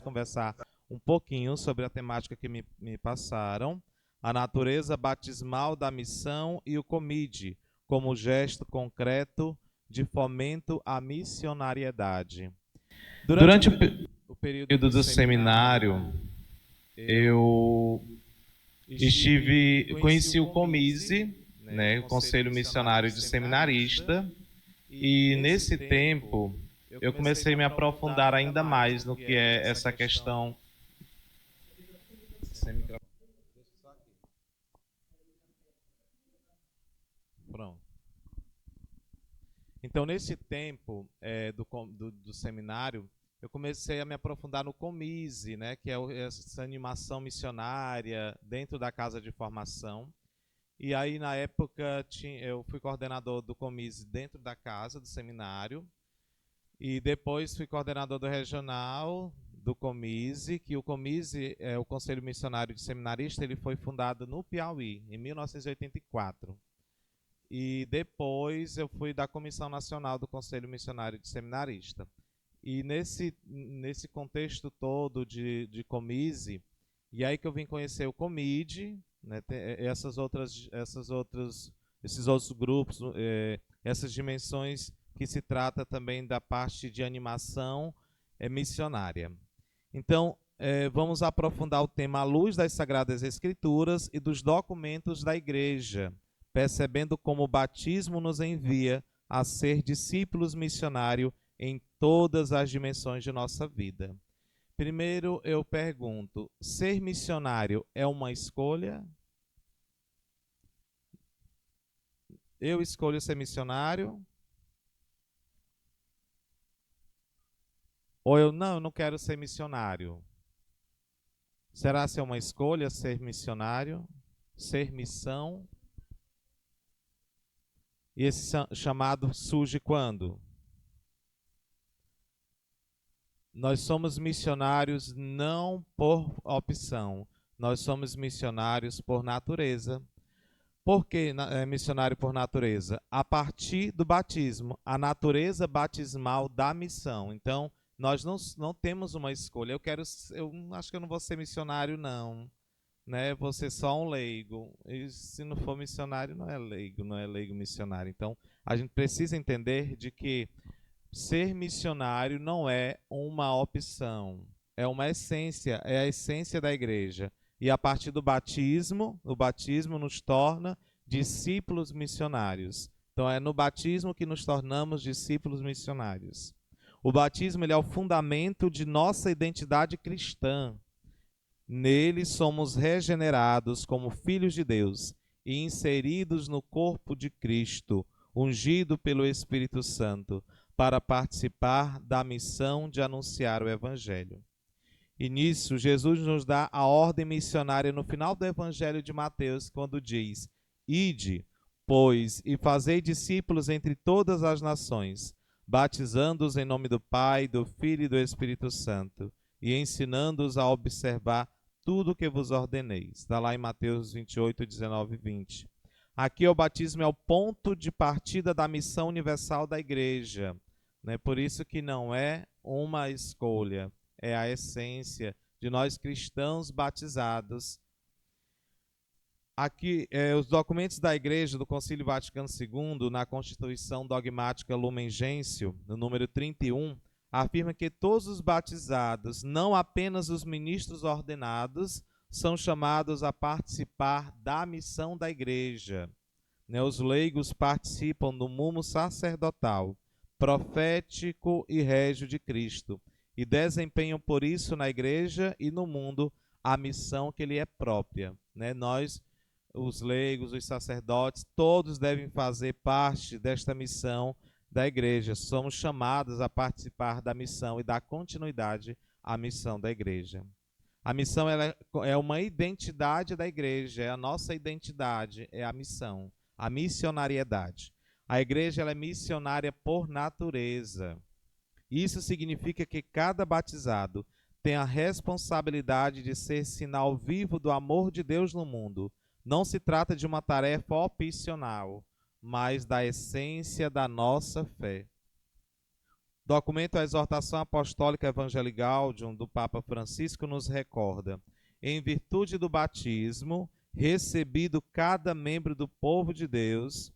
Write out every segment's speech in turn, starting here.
conversar um pouquinho sobre a temática que me passaram, a natureza batismal da missão e o COMID, como gesto concreto de fomento à missionariedade. Durante Durante o o período período do do seminário, seminário, eu conheci o COMISE, COMISE, o né, o Conselho Conselho Missionário Missionário de de Seminarista, Seminarista, e e nesse nesse tempo tempo eu eu comecei a me comecei a me aprofundar aprofundar ainda ainda mais no mais no que que é é essa essa questão. questão. Pronto. Então, nesse tempo do seminário, eu comecei a me aprofundar no COMISE, né, que é essa animação missionária dentro da casa de formação. E aí, na época, eu fui coordenador do COMISE dentro da casa do seminário. E depois fui coordenador do regional do COMISE, que o COMISE, o Conselho Missionário de Seminarista, ele foi fundado no Piauí, em 1984. E depois eu fui da Comissão Nacional do Conselho Missionário de Seminarista. E nesse contexto todo de COMISE, e aí que eu vim conhecer o COMID, né, esses outros grupos, essas dimensões que se trata também da parte de animação missionária. Então, vamos aprofundar o tema à luz das Sagradas Escrituras e dos documentos da Igreja, percebendo como o batismo nos envia a ser discípulos missionários em todas as dimensões de nossa vida. Primeiro, eu pergunto: ser missionário é uma escolha? Eu escolho ser missionário? Ou eu não quero ser missionário? Será que é uma escolha ser missionário? Ser missão? E esse chamado surge quando? Nós somos missionários não por opção, nós somos missionários por natureza. Por que missionário por natureza? A partir do batismo, a natureza batismal da missão. Então, nós não temos uma escolha. Eu acho que eu não vou ser missionário, não. Né? Vou ser só um leigo. E se não for missionário, não é leigo missionário. Então, a gente precisa entender de que ser missionário não é uma opção, é uma essência, é a essência da igreja. E a partir do batismo, o batismo nos torna discípulos missionários. Então é no batismo que nos tornamos discípulos missionários. O batismo ele é o fundamento de nossa identidade cristã. Nele somos regenerados como filhos de Deus e inseridos no corpo de Cristo, ungido pelo Espírito Santo, para participar da missão de anunciar o Evangelho. E nisso, Jesus nos dá a ordem missionária no final do Evangelho de Mateus, quando diz: Ide, pois, e fazei discípulos entre todas as nações, batizando-os em nome do Pai, do Filho e do Espírito Santo, e ensinando-os a observar tudo o que vos ordenei. Está lá em Mateus 28, 19 e 20. Aqui o batismo é o ponto de partida da missão universal da igreja. Né? Por isso que não é uma escolha, é a essência de nós cristãos batizados. Aqui, os documentos da Igreja do Concílio Vaticano II, na Constituição Dogmática Lumen Gentium, no número 31, afirma que todos os batizados, não apenas os ministros ordenados, são chamados a participar da missão da Igreja. Né? Os leigos participam do mumo sacerdotal, profético e régio de Cristo, e desempenham por isso na Igreja e no mundo a missão que lhe é própria. Né? Nós, os leigos, os sacerdotes, todos devem fazer parte desta missão da Igreja. Somos chamados a participar da missão e dar continuidade à missão da Igreja. A missão ela é uma identidade da Igreja, é a nossa identidade, é a missão, a missionariedade. A Igreja ela é missionária por natureza. Isso significa que cada batizado tem a responsabilidade de ser sinal vivo do amor de Deus no mundo. Não se trata de uma tarefa opcional, mas da essência da nossa fé. Documento A Exortação Apostólica Evangelii Gaudium, do Papa Francisco, nos recorda: em virtude do batismo, recebido cada membro do povo de Deus,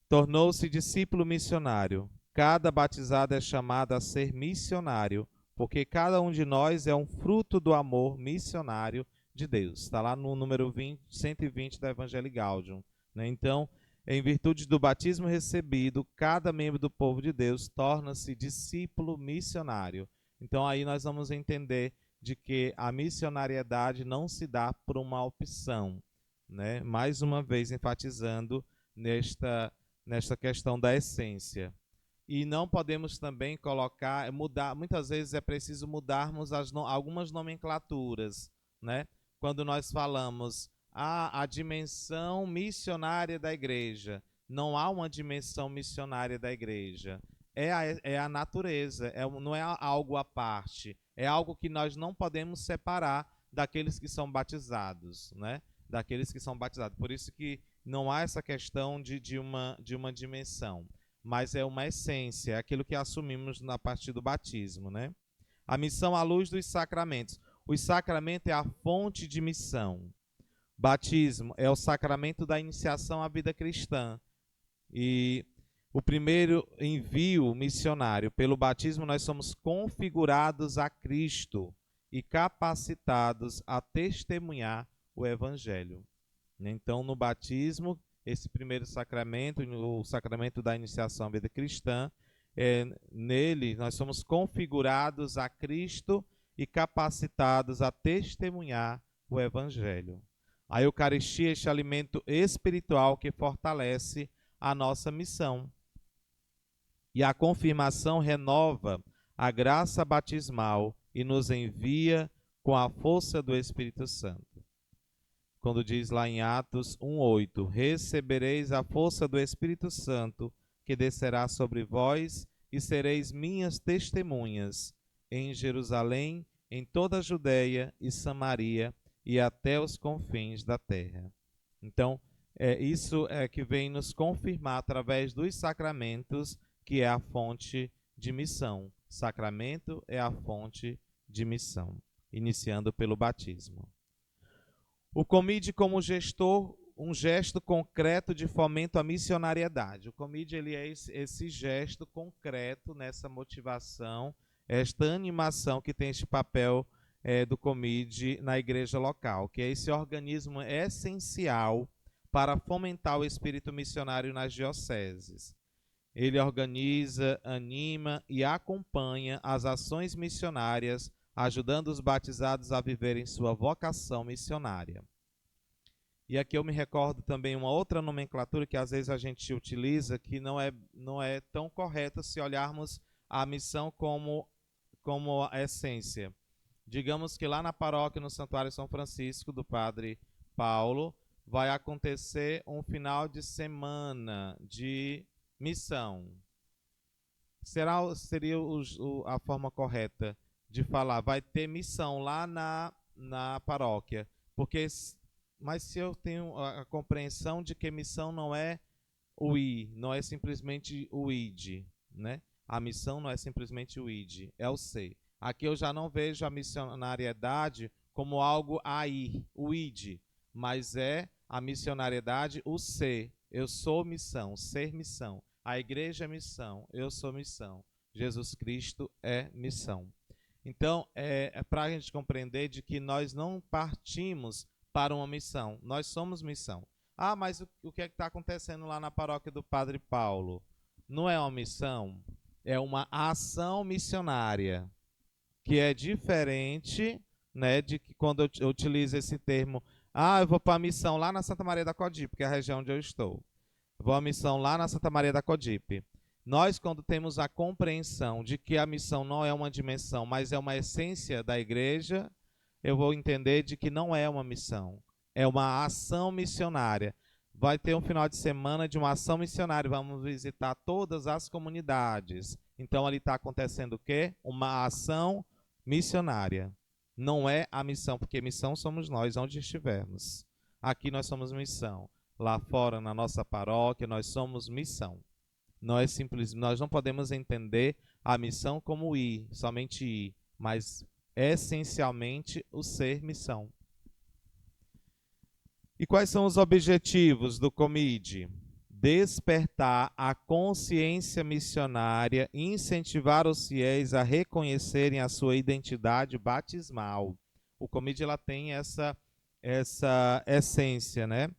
tornou-se discípulo missionário. Cada batizado é chamado a ser missionário, porque cada um de nós é um fruto do amor missionário de Deus. Está lá no número 120 da Evangelii Gaudium, né? Então, em virtude do batismo recebido, cada membro do povo de Deus torna-se discípulo missionário. Então, aí nós vamos entender de que a missionariedade não se dá por uma opção, né? Mais uma vez enfatizando nesta questão da essência. E não podemos também mudar, muitas vezes é preciso mudarmos algumas nomenclaturas, né? Quando nós falamos a dimensão missionária da igreja, não há uma dimensão missionária da igreja. É a natureza, não é algo à parte, é algo que nós não podemos separar daqueles que são batizados, né? Daqueles que são batizados. Por isso que não há essa questão de uma dimensão, mas é uma essência, é aquilo que assumimos na partir do batismo, né? A missão à luz dos sacramentos. O sacramento é a fonte de missão. Batismo é o sacramento da iniciação à vida cristã. E o primeiro envio missionário, pelo batismo nós somos configurados a Cristo e capacitados a testemunhar o Evangelho. Então, no batismo, esse primeiro sacramento, o sacramento da iniciação à vida cristã, nele nós somos configurados a Cristo e capacitados a testemunhar o Evangelho. A Eucaristia é este alimento espiritual que fortalece a nossa missão. E a confirmação renova a graça batismal e nos envia com a força do Espírito Santo. Quando diz lá em Atos 1:8, recebereis a força do Espírito Santo, que descerá sobre vós, e sereis minhas testemunhas em Jerusalém, em toda a Judéia e Samaria, e até os confins da terra. Então, isso é que vem nos confirmar através dos sacramentos, que é a fonte de missão. Sacramento é a fonte de missão, iniciando pelo batismo. O COMIDE como gestor, um gesto concreto de fomento à missionariedade. O COMIDE ele é esse gesto concreto nessa motivação, esta animação que tem este papel do COMIDE na igreja local, que é esse organismo essencial para fomentar o espírito missionário nas dioceses. Ele organiza, anima e acompanha as ações missionárias, ajudando os batizados a viverem sua vocação missionária. E aqui eu me recordo também uma outra nomenclatura que às vezes a gente utiliza, que não é tão correta se olharmos a missão como a essência. Digamos que lá na paróquia, no Santuário São Francisco, do Padre Paulo, vai acontecer um final de semana de missão. Seria a forma correta de falar, vai ter missão lá na paróquia, mas se eu tenho a compreensão de que missão não é o ir, não é simplesmente o id, né? A missão não é simplesmente o id, é o ser. Aqui eu já não vejo a missionariedade como algo a ir, o id, mas é a missionariedade o ser. Eu sou missão, ser missão. A igreja é missão, eu sou missão. Jesus Cristo é missão. Então, é para a gente compreender de que nós não partimos para uma missão, nós somos missão. Ah, mas o que é que está acontecendo lá na paróquia do Padre Paulo? Não é uma missão, é uma ação missionária, que é diferente, né, de que quando eu utilizo esse termo, eu vou para a missão lá na Santa Maria da Codipe, que é a região onde eu estou. Vou à missão lá na Santa Maria da Codipe. Nós, quando temos a compreensão de que a missão não é uma dimensão, mas é uma essência da igreja, eu vou entender de que não é uma missão, é uma ação missionária. Vai ter um final de semana de uma ação missionária, vamos visitar todas as comunidades. Então, ali está acontecendo o quê? Uma ação missionária. Não é a missão, porque missão somos nós, onde estivermos. Aqui nós somos missão. Lá fora, na nossa paróquia, nós somos missão. Nós não podemos entender a missão como ir, somente ir, mas essencialmente o ser missão. E quais são os objetivos do COMID? Despertar a consciência missionária e incentivar os fiéis a reconhecerem a sua identidade batismal. O COMID ela tem essa essência, né?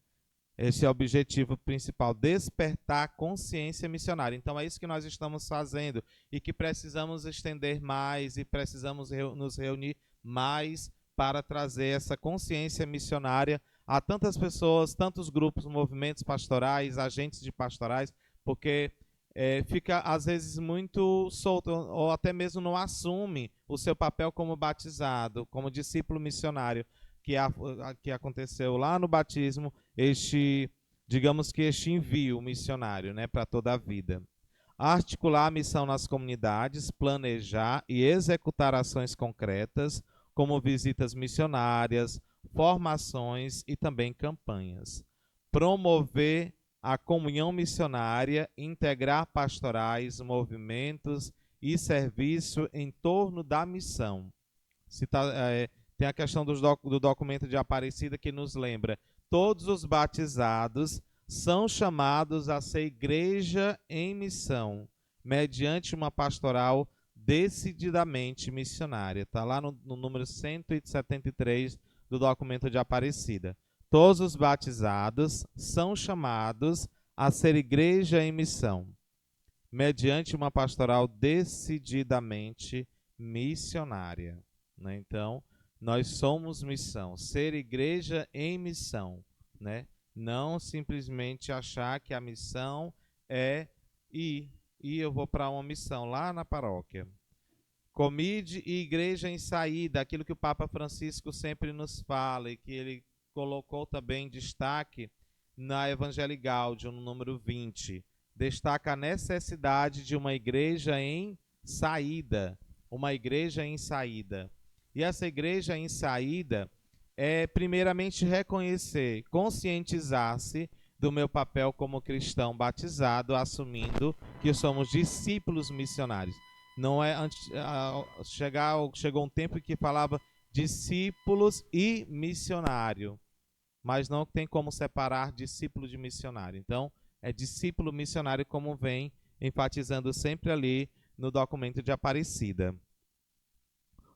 Esse é o objetivo principal, despertar a consciência missionária. Então é isso que nós estamos fazendo e que precisamos estender mais e precisamos nos reunir mais para trazer essa consciência missionária a tantas pessoas, tantos grupos, movimentos pastorais, agentes de pastorais, porque fica às vezes muito solto ou até mesmo não assume o seu papel como batizado, como discípulo missionário, que aconteceu lá no batismo, digamos que este envio missionário, né, para toda a vida. Articular a missão nas comunidades, planejar e executar ações concretas, como visitas missionárias, formações e também campanhas. Promover a comunhão missionária, integrar pastorais, movimentos e serviço em torno da missão. Tem a questão do documento de Aparecida que nos lembra: todos os batizados são chamados a ser igreja em missão, mediante uma pastoral decididamente missionária. Está lá no número 173 do documento de Aparecida. Todos os batizados são chamados a ser igreja em missão, mediante uma pastoral decididamente missionária. Né? Então, nós somos missão, ser igreja em missão, né? Não simplesmente achar que a missão é ir, e eu vou para uma missão lá na paróquia. COMID e igreja em saída, aquilo que o Papa Francisco sempre nos fala e que ele colocou também em destaque na Evangelii Gaudium, no número 20. Destaca a necessidade de uma igreja em saída, uma igreja em saída. E essa igreja em saída é primeiramente reconhecer, conscientizar-se do meu papel como cristão batizado, assumindo que somos discípulos missionários. Não é chegou um tempo que falava discípulos e missionário, mas não tem como separar discípulo de missionário. Então, é discípulo missionário, como vem enfatizando sempre ali no documento de Aparecida.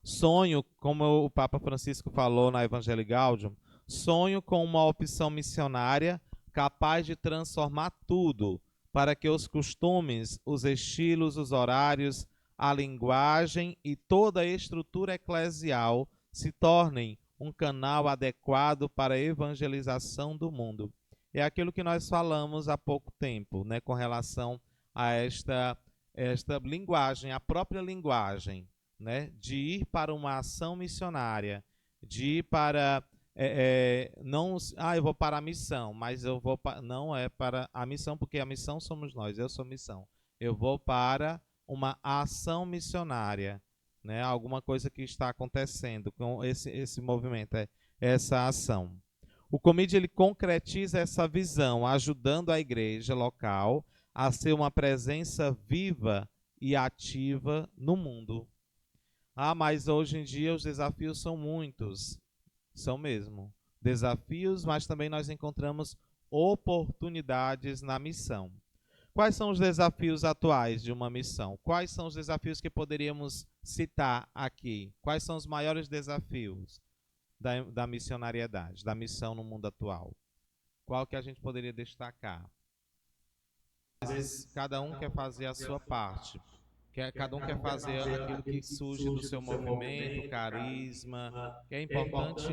Sonho, como o Papa Francisco falou na Evangelii Gaudium, sonho com uma opção missionária capaz de transformar tudo, para que os costumes, os estilos, os horários, a linguagem e toda a estrutura eclesial se tornem um canal adequado para a evangelização do mundo. É aquilo que nós falamos há pouco tempo, né, com relação a esta linguagem, a própria linguagem, né, de ir para uma ação missionária, de ir para não, eu vou para a missão, mas eu vou não é para a missão, porque a missão somos nós, eu sou missão. Eu vou para uma ação missionária, né, alguma coisa que está acontecendo com esse movimento, essa ação. O COMID ele concretiza essa visão, ajudando a igreja local a ser uma presença viva e ativa no mundo. Mas hoje em dia os desafios são muitos. São mesmo. Desafios, mas também nós encontramos oportunidades na missão. Quais são os desafios atuais de uma missão? Quais são os desafios que poderíamos citar aqui? Quais são os maiores desafios da missionariedade, da missão no mundo atual? Qual que a gente poderia destacar? Às vezes, cada um quer fazer a sua parte. Cada um quer fazer aquilo que surge do seu movimento, carisma, que é importante,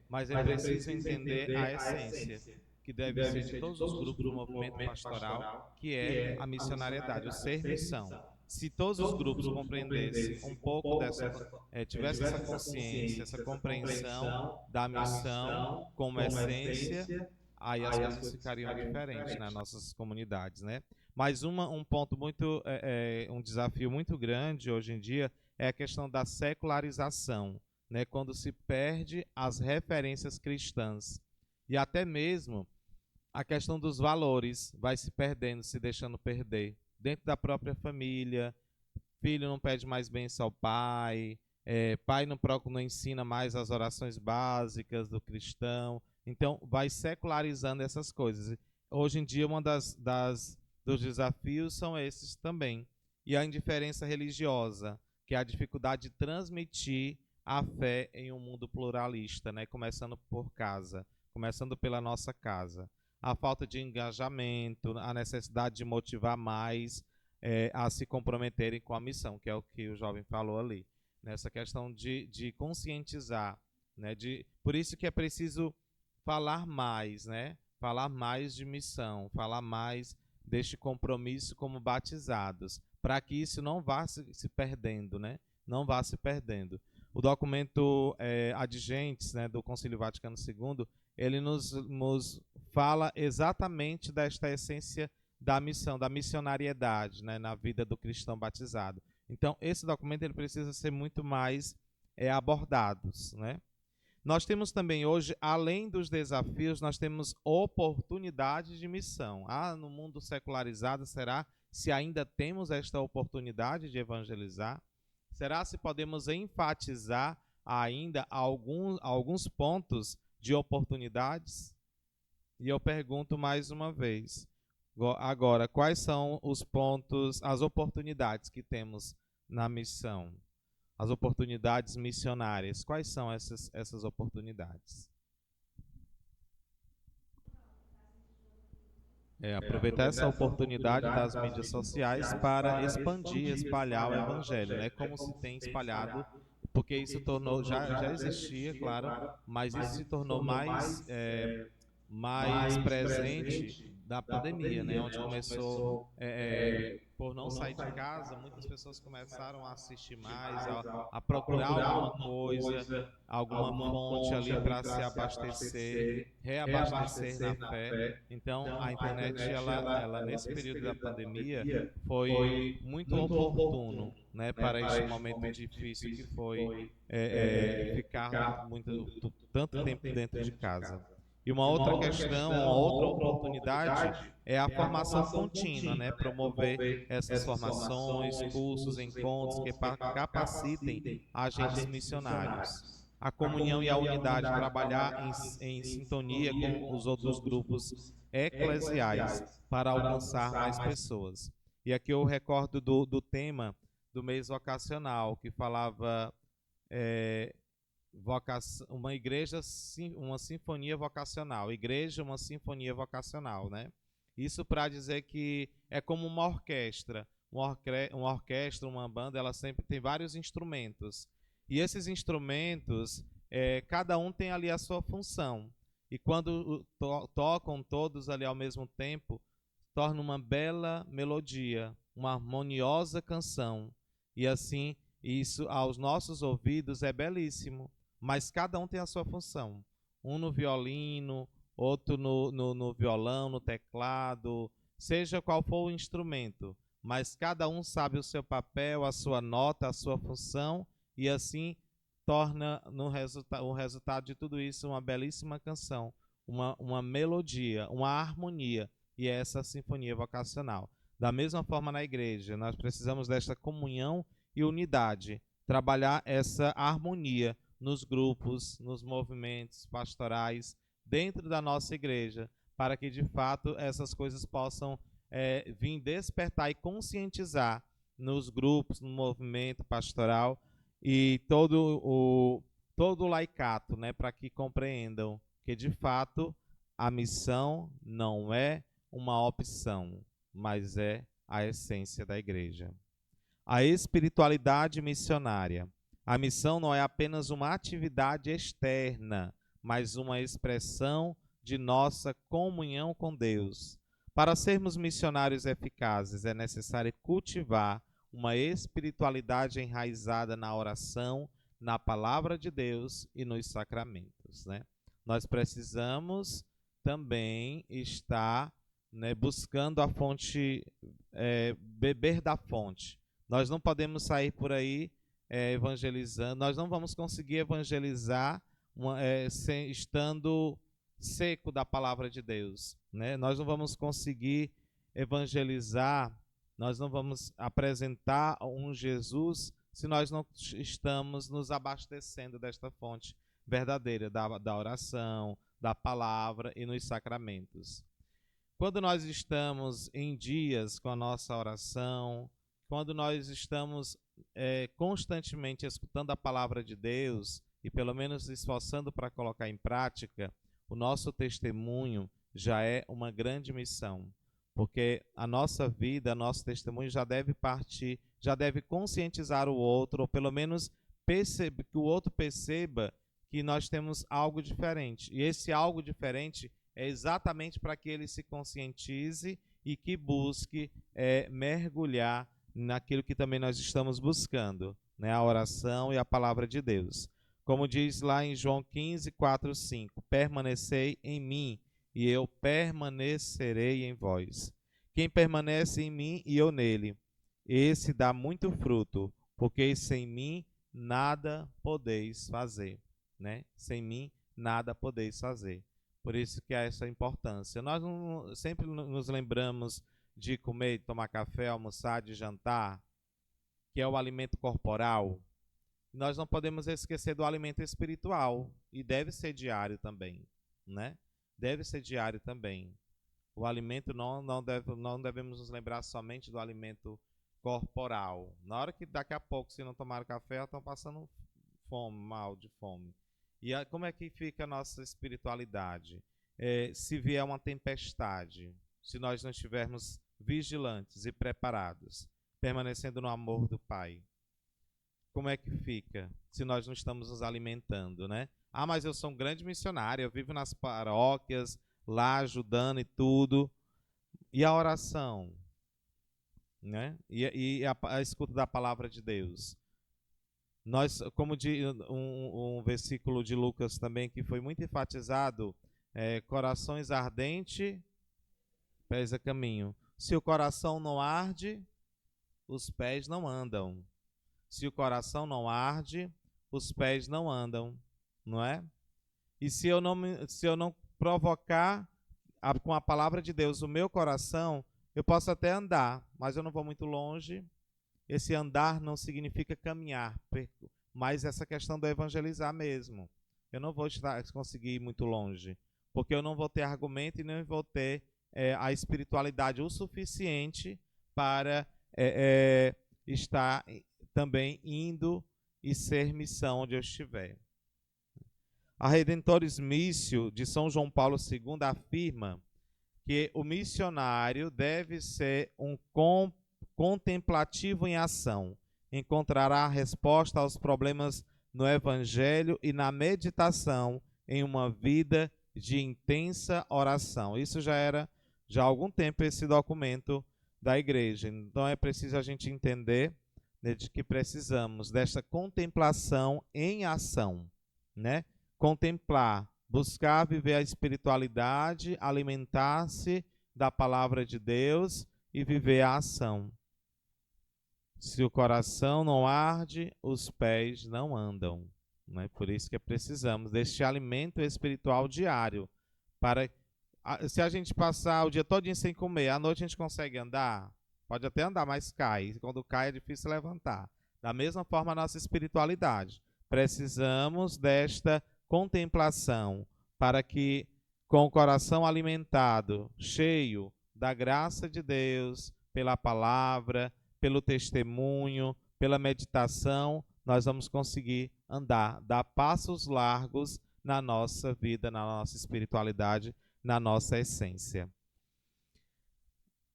mas é preciso entender a essência, que deve ser de todos os grupos do movimento pastoral, que é a missionariedade, o ser missão. Se todos os grupos compreendessem um pouco tivesse essa consciência, essa compreensão da missão como essência, aí as coisas ficariam diferentes nas nossas comunidades, né? Mas um ponto muito, um desafio muito grande hoje em dia é a questão da secularização, né? Quando se perde as referências cristãs e até mesmo a questão dos valores vai se perdendo, se deixando perder dentro da própria família, filho não pede mais bênção ao pai, pai não ensina mais as orações básicas do cristão. Então, vai secularizando essas coisas. Hoje em dia, dos desafios são esses também. E a indiferença religiosa, que é a dificuldade de transmitir a fé em um mundo pluralista, né? Começando por casa, começando pela nossa casa. A falta de engajamento, a necessidade de motivar mais a se comprometerem com a missão, que é o que o jovem falou ali. Nessa questão de conscientizar, né? Por isso que é preciso falar mais, né? Falar mais de missão, falar mais deste compromisso como batizados, para que isso não vá se perdendo, né? Não vá se perdendo. O documento Adigentes, né, do Concílio Vaticano II, ele nos fala exatamente desta essência da missão, da missionariedade, né, na vida do cristão batizado. Então, esse documento ele precisa ser muito mais abordado, né? Nós temos também hoje, além dos desafios, nós temos oportunidades de missão. No mundo secularizado, será se ainda temos esta oportunidade de evangelizar? Será se podemos enfatizar ainda alguns pontos de oportunidades? E eu pergunto mais uma vez, agora, quais são os pontos, as oportunidades que temos na missão? As oportunidades missionárias. Quais são essas oportunidades? Aproveitar essa oportunidade das mídias sociais para expandir, espalhar o evangelho, né? Como se tem espalhado, porque isso tornou, já existia, claro, mas isso se tornou mais presente da pandemia, né? Onde começou, por não sair de casa, muitas pessoas começaram a assistir mais, a procurar alguma coisa, alguma fonte ali para se abastecer, reabastecer na fé. Então, a internet, ela nesse período da pandemia, foi muito oportuno, né, para este momento difícil que foi ficar tanto tempo dentro de casa. E uma outra questão, uma outra oportunidade é a formação contínua, né? Promover essas formações, cursos, encontros que capacitem agentes missionários. A comunhão e a unidade, trabalhar em sintonia com os outros grupos eclesiais para alcançar mais pessoas. E aqui eu recordo do tema do mês vocacional, que falava uma igreja, uma sinfonia vocacional. Igreja, uma sinfonia vocacional, né? Isso para dizer que é como uma orquestra. Uma orquestra, uma banda, ela sempre tem vários instrumentos. E esses instrumentos, cada um tem ali a sua função. E quando tocam todos ali ao mesmo tempo, torna uma bela melodia, uma harmoniosa canção. E assim, isso aos nossos ouvidos é belíssimo. Mas cada um tem a sua função. Um no violino, outro no violão, no teclado, seja qual for o instrumento. Mas cada um sabe o seu papel, a sua nota, a sua função, e assim torna o resultado de tudo isso uma belíssima canção, uma melodia, uma harmonia, e é essa sinfonia vocacional. Da mesma forma na igreja, nós precisamos desta comunhão e unidade, trabalhar essa harmonia nos grupos, nos movimentos pastorais, dentro da nossa igreja, para que de fato essas coisas possam vir despertar e conscientizar nos grupos, no movimento pastoral e todo o laicato, né, para que compreendam que de fato a missão não é uma opção, mas é a essência da igreja. A espiritualidade missionária. A missão não é apenas uma atividade externa, mas uma expressão de nossa comunhão com Deus. Para sermos missionários eficazes, é necessário cultivar uma espiritualidade enraizada na oração, na palavra de Deus e nos sacramentos, né? Nós precisamos também estar, né, buscando a fonte, beber da fonte. Nós não podemos sair por aí evangelizando, nós não vamos conseguir evangelizar estando seco da palavra de Deus, né? Nós não vamos conseguir evangelizar Nós não vamos apresentar um Jesus se nós não estamos nos abastecendo desta fonte verdadeira da oração, da palavra e nos sacramentos. Quando nós estamos em dias com a nossa oração, quando nós estamos constantemente escutando a palavra de Deus e pelo menos se esforçando para colocar em prática, o nosso testemunho já é uma grande missão, porque a nossa vida, nosso testemunho já deve partir, já deve conscientizar o outro, ou pelo menos que o outro perceba que nós temos algo diferente. E esse algo diferente é exatamente para que ele se conscientize e que busque mergulhar naquilo que também nós estamos buscando, né? A oração e a palavra de Deus. Como diz lá em João 15, 4, 5, permanecei em mim e eu permanecerei em vós. Quem permanece em mim e eu nele, esse dá muito fruto, porque sem mim nada podeis fazer, né? Sem mim nada podeis fazer. Por isso que há essa importância. Nós sempre nos lembramos de comer, tomar café, almoçar, de jantar, que é o alimento corporal. Nós não podemos esquecer do alimento espiritual, e deve ser diário também, né? Deve ser diário também. O alimento não devemos nos lembrar somente do alimento corporal. Na hora que daqui a pouco, se não tomar café, já estão passando fome, mal de fome. E como é que fica a nossa espiritualidade? Se vier uma tempestade, se nós não estivermos vigilantes e preparados, permanecendo no amor do Pai, como é que fica se nós não estamos nos alimentando, né? Ah, mas eu sou um grande missionário, eu vivo nas paróquias, lá ajudando e tudo. E a oração, né? E a escuta da palavra de Deus. Nós, como diz um versículo de Lucas também que foi muito enfatizado, corações ardentes, pés a caminho. Se o coração não arde, os pés não andam. Se o coração não arde, os pés não andam, não é? E se eu não provocar com a palavra de Deus o meu coração, eu posso até andar, mas eu não vou muito longe. Esse andar não significa caminhar, mas essa questão do evangelizar mesmo. Eu não vou conseguir ir muito longe, porque eu não vou ter argumento e nem vou ter a espiritualidade o suficiente para estar também indo e ser missão onde eu estiver. A Redentores Missio de São João Paulo II afirma que o missionário deve ser um contemplativo em ação. Encontrará a resposta aos problemas no Evangelho e na meditação em uma vida de intensa oração. Isso já era há algum tempo esse documento da igreja. Então é preciso a gente entender, né, de que precisamos desta contemplação em ação, né? Contemplar, buscar viver a espiritualidade, alimentar-se da palavra de Deus e viver a ação. Se o coração não arde, os pés não andam, né? Por isso que precisamos deste alimento espiritual diário. Se a gente passar o dia todo sem comer, à noite a gente consegue andar? Pode até andar, mas cai. Quando cai é difícil levantar. Da mesma forma a nossa espiritualidade. Precisamos desta contemplação para que, com o coração alimentado, cheio da graça de Deus, pela palavra, pelo testemunho, pela meditação, nós vamos conseguir andar, dar passos largos na nossa vida, na nossa espiritualidade, na nossa essência.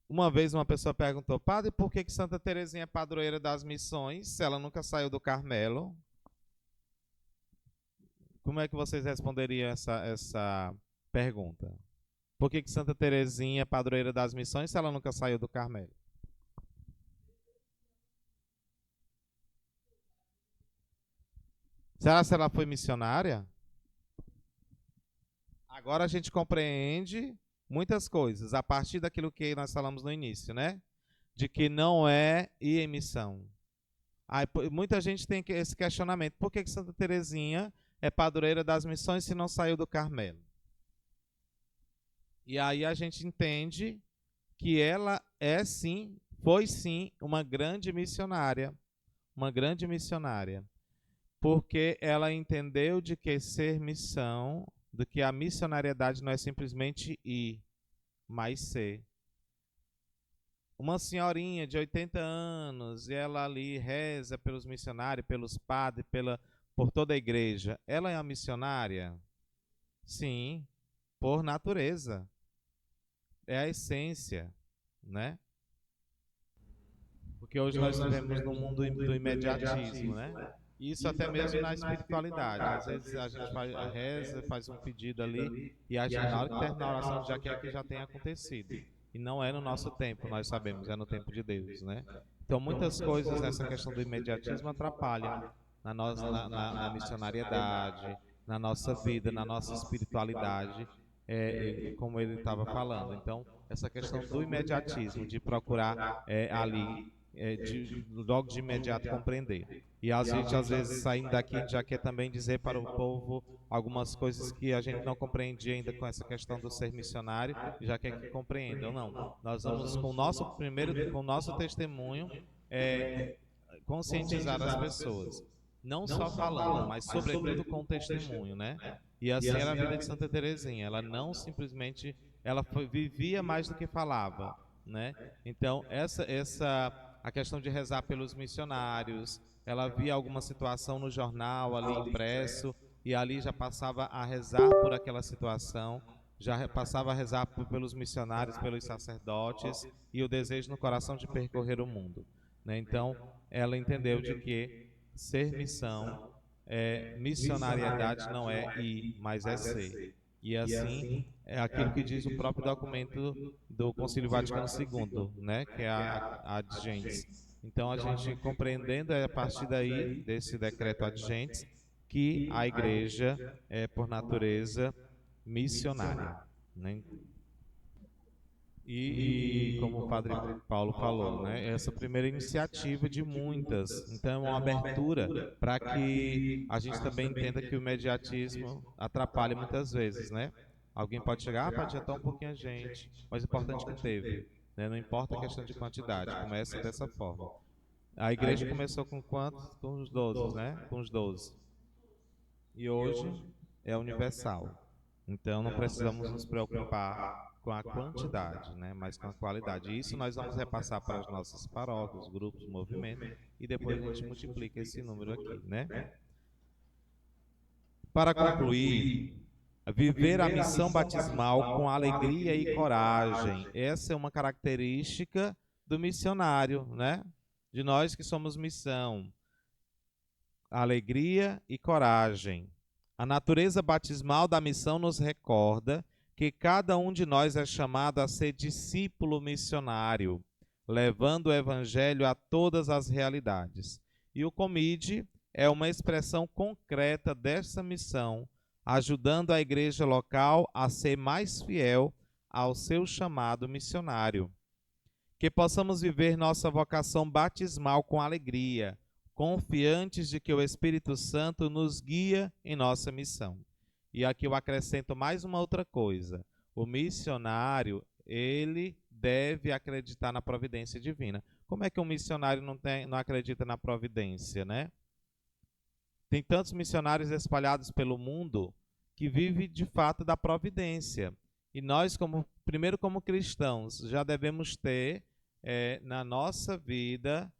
Uma vez uma pessoa perguntou: padre, por que Santa Teresinha é padroeira das missões se ela nunca saiu do Carmelo? Como é que vocês responderiam essa pergunta? Por que Santa Teresinha é padroeira das missões se ela nunca saiu do Carmelo? Será que ela foi missionária? Agora a gente compreende muitas coisas a partir daquilo que nós falamos no início, né? De que não é ir em missão. Aí, muita gente tem esse questionamento: por que Santa Teresinha é padroeira das missões se não saiu do Carmelo? E aí a gente entende que ela sim, foi sim uma grande missionária, porque ela entendeu de que ser missão, de que a missionariedade não é simplesmente ir, mas ser. Uma senhorinha de 80 anos, e ela ali reza pelos missionários, pelos padres, por toda a igreja. Ela é uma missionária? Sim, por natureza. É a essência, né? Porque hoje nós vivemos num mundo do imediatismo, né? Isso até mesmo na espiritualidade. Às vezes a gente faz a reza, faz um pedido ali, e a gente, na hora que terminar a oração, já quer que já tenha acontecido. E não é no nosso tempo, nós sabemos, é no tempo de Deus, né? Então, muitas coisas nessa questão do imediatismo atrapalham na missionariedade, na nossa vida, na nossa espiritualidade, como ele estava falando. Então, essa questão do imediatismo, de procurar ali logo de imediato compreender. E a gente, às vezes, saindo daqui, a gente já quer também dizer para o povo algumas coisas que a gente não compreende ainda com essa questão do ser missionário, e já quer que compreendam. Não, nós vamos, com o nosso com o nosso testemunho, conscientizar as pessoas. Não só falando, mas sobretudo com o testemunho, né? E assim era a vida de Santa Teresinha. Ela não simplesmente, vivia mais do que falava, né? Então, a questão de rezar pelos missionários, ela via alguma situação no jornal ali impresso e ali já passava a rezar por aquela situação, já passava a rezar pelos missionários, pelos sacerdotes e o desejo no coração de percorrer o mundo, né? Então, ela entendeu de que ser missão, missionariedade não é ir, mas é ser. E assim é aquilo que diz o próprio documento do Concílio Vaticano II, né, que é a Ad Gentes. Então a gente compreendendo a partir daí desse decreto Ad Gentes que a igreja é por natureza missionária, né? E como o Padre Paulo falou, né, essa primeira iniciativa de muitas. Então, é uma abertura para que a gente também entenda que o imediatismo atrapalha muitas vezes, né? Alguém pode chegar, pode adiantar um pouquinho a gente, mas o importante é que teve, né? Não importa a questão de quantidade, começa dessa forma. A igreja começou com quantos? Com os 12, né? Com os 12. E hoje é universal. Então não precisamos nos preocupar com a quantidade, né, mas com a qualidade. E isso nós vamos repassar para as nossas paróquias, grupos, movimentos, e depois a gente multiplica esse número aqui, né? Para concluir, viver a missão batismal com alegria e coragem. Essa é uma característica do missionário, né? De nós que somos missão. Alegria e coragem. A natureza batismal da missão nos recorda que cada um de nós é chamado a ser discípulo missionário, levando o evangelho a todas as realidades. E o Comide é uma expressão concreta dessa missão, ajudando a igreja local a ser mais fiel ao seu chamado missionário. Que possamos viver nossa vocação batismal com alegria, confiantes de que o Espírito Santo nos guia em nossa missão. E aqui eu acrescento mais uma outra coisa. O missionário, ele deve acreditar na providência divina. Como é que um missionário não acredita na providência, né? Tem tantos missionários espalhados pelo mundo que vivem de fato da providência. E nós, primeiro como cristãos, já devemos ter na nossa vida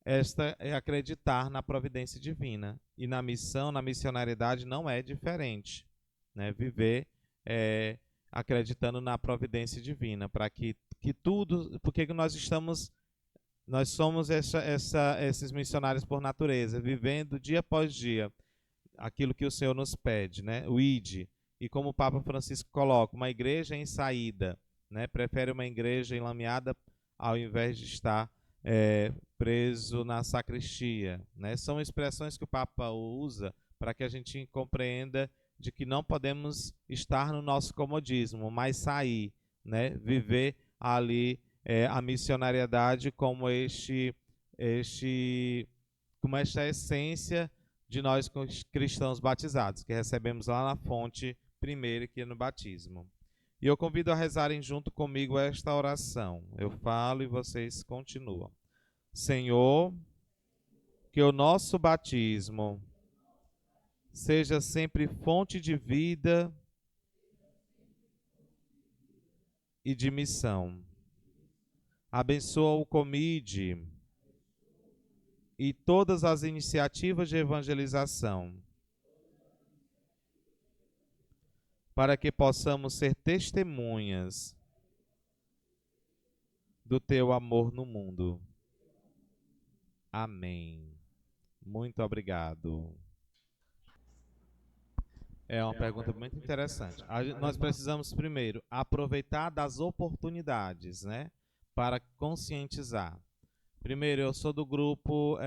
esta é acreditar na providência divina. E na missão, na missionariedade, não é diferente, né? Viver acreditando na providência divina, para que tudo, porque nós somos esses missionários por natureza, vivendo dia após dia aquilo que o Senhor nos pede, né? O ide. E como o Papa Francisco coloca, uma igreja em saída, né? Prefere uma igreja enlameada ao invés de estar preso na sacristia, né? São expressões que o Papa usa para que a gente compreenda de que não podemos estar no nosso comodismo, mas sair, né? Viver ali a missionariedade como como esta essência de nós cristãos batizados, que recebemos lá na fonte primeiro, que é no batismo. E eu convido a rezarem junto comigo esta oração. Eu falo e vocês continuam. Senhor, que o nosso batismo seja sempre fonte de vida e de missão. Abençoa o Comide e todas as iniciativas de evangelização, para que possamos ser testemunhas do teu amor no mundo. Amém. Muito obrigado. É uma pergunta muito interessante. Nós precisamos, primeiro, aproveitar das oportunidades, né, para conscientizar. Primeiro, eu sou do grupo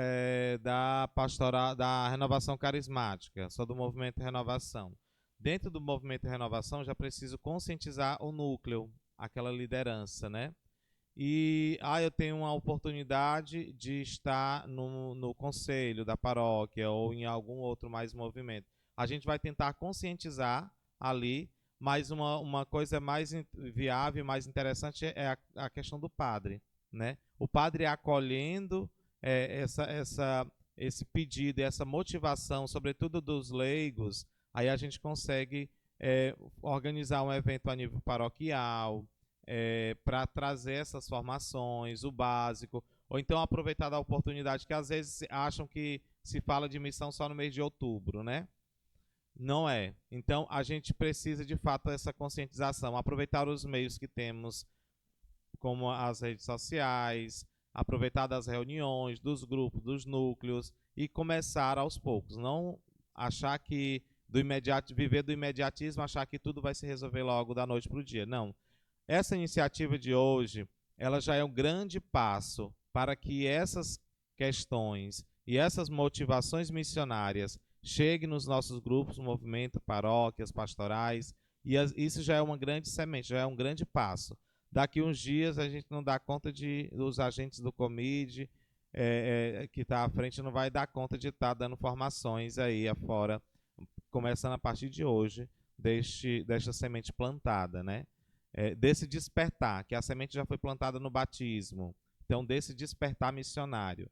da pastoral, da Renovação Carismática, sou do Movimento Renovação. Dentro do Movimento Renovação, já preciso conscientizar o núcleo, aquela liderança, né? E eu tenho uma oportunidade de estar no conselho da paróquia ou em algum outro mais movimento. A gente vai tentar conscientizar ali, mas uma coisa mais viável, mais interessante é a questão do padre, né? O padre acolhendo esse pedido, essa motivação, sobretudo dos leigos, aí a gente consegue organizar um evento a nível paroquial, para trazer essas formações, o básico, ou então aproveitar da oportunidade que às vezes acham que se fala de missão só no mês de outubro, né? Não é. Então a gente precisa de fato dessa conscientização, aproveitar os meios que temos, como as redes sociais, aproveitar das reuniões, dos grupos, dos núcleos e começar aos poucos. Não achar que viver do imediatismo, achar que tudo vai se resolver logo da noite para o dia. Não. Essa iniciativa de hoje, ela já é um grande passo para que essas questões e essas motivações missionárias cheguem nos nossos grupos, movimento, paróquias, pastorais, e isso já é uma grande semente, já é um grande passo. Daqui uns dias a gente não dá conta dos agentes do Comide, que está à frente, não vai dar conta de estar dando formações aí afora, começando a partir de hoje, desta semente plantada, né? Desse despertar, que a semente já foi plantada no batismo, então desse despertar missionário.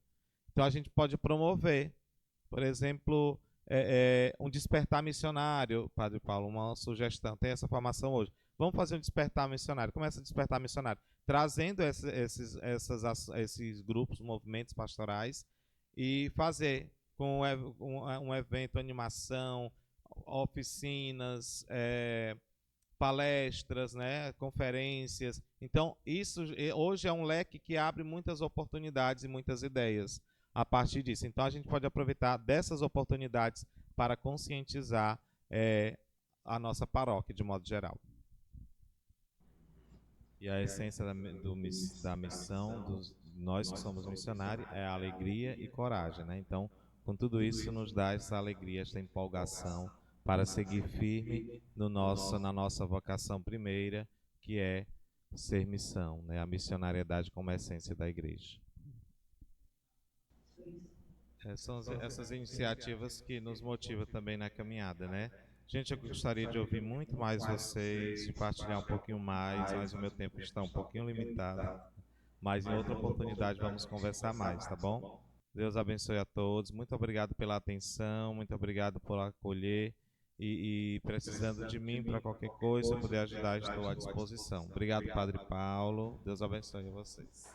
Então a gente pode promover, por exemplo, um despertar missionário, Padre Paulo, uma sugestão, tem essa formação hoje. Vamos fazer um despertar missionário. Começa a despertar missionário, trazendo esses grupos, movimentos pastorais e fazer com um evento, animação, oficinas, palestras, né, conferências. Então, isso hoje é um leque que abre muitas oportunidades e muitas ideias a partir disso. Então, a gente pode aproveitar dessas oportunidades para conscientizar a nossa paróquia de modo geral. E a essência da missão dos nós que somos missionários é alegria e coragem, né? Então, com tudo isso nos dá essa alegria, essa empolgação para seguir firme na nossa vocação primeira, que é ser missão, né? A missionariedade como essência da igreja. São essas iniciativas que nos motivam também na caminhada, né? Gente, eu gostaria de ouvir muito mais vocês, de partilhar um pouquinho mais, mas o meu tempo está um pouquinho limitado. Mas em outra oportunidade vamos conversar mais, tá bom? Deus abençoe a todos. Muito obrigado pela atenção, muito obrigado por acolher e precisando de mim para qualquer coisa, se eu puder ajudar, estou à disposição. Obrigado, Padre Paulo. Deus abençoe a vocês.